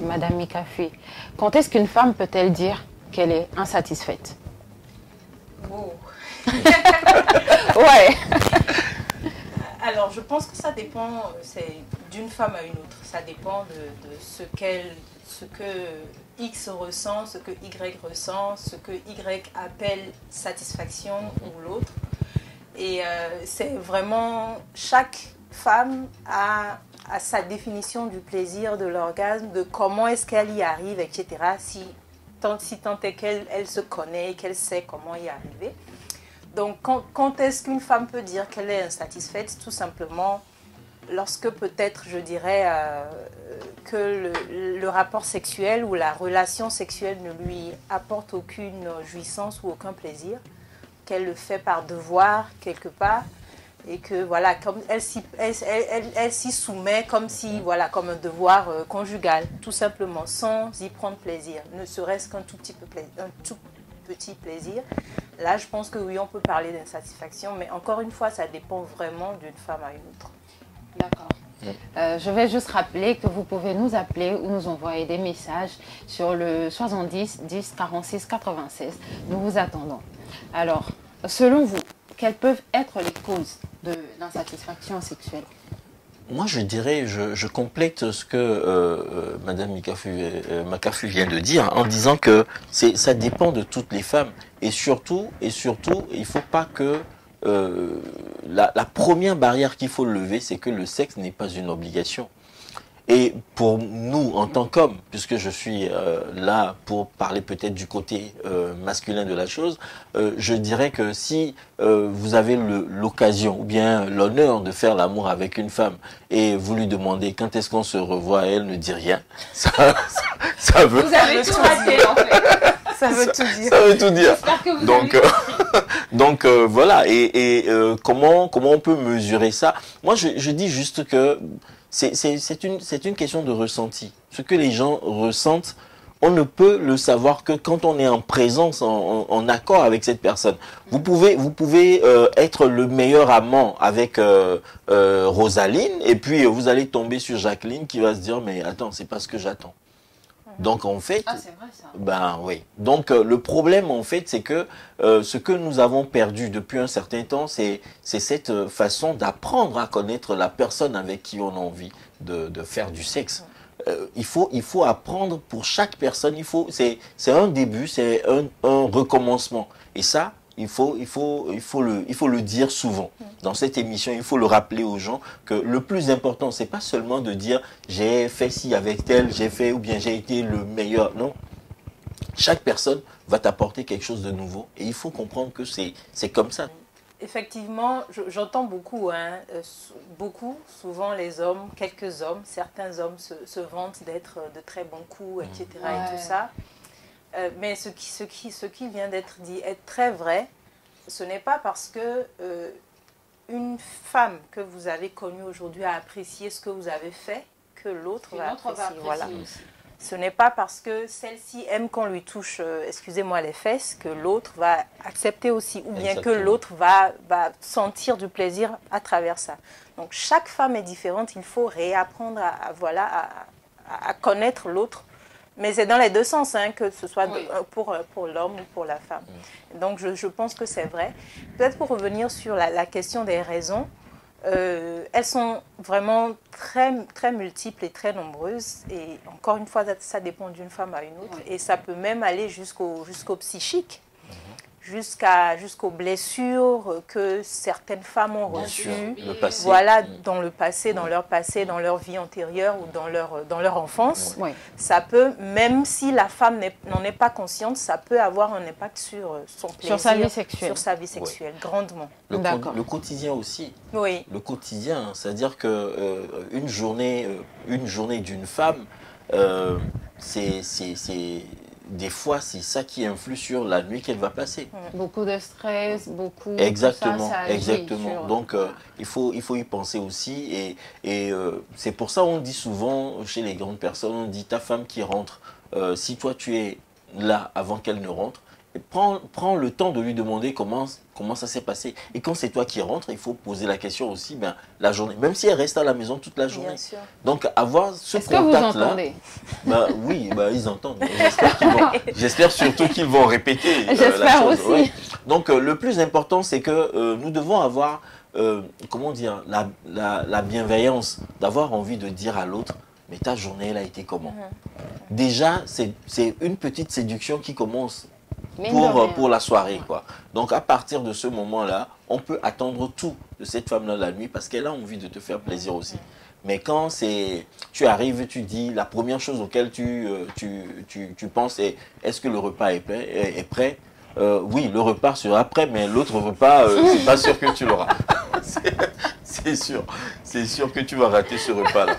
Madame Mikafi. Quand est-ce qu'une femme peut-elle dire qu'elle est insatisfaite? Oh. Ouais. Alors, je pense que ça dépend, c'est d'une femme à une autre. Ça dépend de ce que X ressent, ce que Y ressent, ce que Y appelle satisfaction ou l'autre. Et c'est vraiment, chaque femme a sa définition du plaisir, de l'orgasme, de comment est-ce qu'elle y arrive, etc. Si tant est qu'elle se connaît, qu'elle sait comment y arriver. Donc, quand est-ce qu'une femme peut dire qu'elle est insatisfaite? Tout simplement lorsque peut-être, je dirais, que le rapport sexuel ou la relation sexuelle ne lui apporte aucune jouissance ou aucun plaisir, qu'elle le fait par devoir quelque part, et que voilà, comme elle s'y soumet comme si, voilà, comme un devoir conjugal, tout simplement, sans y prendre plaisir, ne serait-ce qu'un tout petit plaisir. Là, je pense que oui, on peut parler d'insatisfaction, mais encore une fois, ça dépend vraiment d'une femme à une autre. D'accord. Je vais juste rappeler que vous pouvez nous appeler ou nous envoyer des messages sur le 70 10 46 96. Nous vous attendons. Alors, selon vous, quelles peuvent être les causes de l'insatisfaction sexuelle? Moi, je dirais, je complète ce que Madame Makafu vient de dire en disant que ça dépend de toutes les femmes. Et surtout, il ne faut pas que la première barrière qu'il faut lever, c'est que le sexe n'est pas une obligation. Et pour nous, en tant qu'hommes, puisque je suis là pour parler peut-être du côté masculin de la chose, je dirais que si vous avez l'occasion ou bien l'honneur de faire l'amour avec une femme et vous lui demandez quand est-ce qu'on se revoit, elle ne dit rien. Ça veut... Vous avez tout raté, en fait. Ça veut tout dire. Ça veut tout dire. J'espère que vous Donc, avez donc voilà. Et comment on peut mesurer ça? Moi, je dis juste que c'est une question de ressenti. Ce que les gens ressentent, on ne peut le savoir que quand on est en présence, en accord avec cette personne. Vous pouvez être le meilleur amant avec Rosaline, et puis vous allez tomber sur Jacqueline qui va se dire mais attends, c'est pas ce que j'attends. Donc en fait, c'est vrai ça. ben oui. Donc le problème en fait, c'est que ce que nous avons perdu depuis un certain temps, c'est cette façon d'apprendre à connaître la personne avec qui on a envie de faire du sexe. Il faut apprendre pour chaque personne. C'est un début, c'est un recommencement. Et ça, il faut le dire souvent. Dans cette émission, il faut le rappeler aux gens que le plus important, c'est pas seulement de dire j'ai fait ci avec tel, j'ai fait ou bien j'ai été le meilleur. Non. Chaque personne va t'apporter quelque chose de nouveau. Et il faut comprendre que c'est comme ça. Effectivement, j'entends beaucoup, souvent les hommes, quelques hommes, certains hommes se vantent d'être de très bons coups, etc. Ouais. Et tout ça. Mais ce qui vient d'être dit est très vrai. Ce n'est pas parce que une femme que vous avez connue aujourd'hui a apprécié ce que vous avez fait que l'autre va apprécier. Voilà. Ce n'est pas parce que celle-ci aime qu'on lui touche, excusez-moi, les fesses, que l'autre va accepter aussi, ou bien que l'autre va sentir du plaisir à travers ça. Donc chaque femme est différente, il faut réapprendre à connaître l'autre. Mais c'est dans les deux sens, que ce soit pour l'homme ou pour la femme. Donc je pense que c'est vrai. Peut-être pour revenir sur la question des raisons, elles sont vraiment très, très multiples et très nombreuses. Et encore une fois, ça dépend d'une femme à une autre. Et ça peut même aller jusqu'au psychique, jusqu'aux blessures que certaines femmes ont reçues, voilà, dans le passé, dans leur passé, dans leur vie antérieure ou dans leur enfance. Ça peut, même si la femme n'en est pas consciente, ça peut avoir un impact sur son plaisir, sur sa vie sexuelle, grandement. Le quotidien aussi. Oui. Le quotidien, c'est-à-dire que une journée d'une femme, des fois, c'est ça qui influe sur la nuit qu'elle va passer. Beaucoup de stress, beaucoup... Exactement, ça exactement. sur... Donc, il faut y penser aussi. Et c'est pour ça qu'on dit souvent, chez les grandes personnes, on dit ta femme qui rentre, si toi tu es là avant qu'elle ne rentre, prends le temps de lui demander comment ça s'est passé. Et quand c'est toi qui rentres, il faut poser la question aussi, ben, la journée, même si elle reste à la maison toute la journée. Bien sûr. Donc avoir ce Est-ce que vous contact-là, entendez? ben, oui, ben, ils entendent. J'espère surtout qu'ils vont répéter la J'espère chose. aussi. Ouais. Donc le plus important, c'est que nous devons avoir, comment dire, la bienveillance, d'avoir envie de dire à l'autre, mais ta journée, elle a été comment? Déjà, c'est une petite séduction qui commence Mine de rien. pour la soirée, quoi. Donc, à partir de ce moment-là, on peut attendre tout de cette femme-là la nuit parce qu'elle a envie de te faire plaisir aussi. Mais quand tu arrives, tu dis, la première chose auquel tu penses est, est-ce que le repas est prêt? Oui, le repas sera prêt, mais l'autre repas, c'est pas sûr que tu l'auras. C'est sûr que tu vas rater ce repas-là.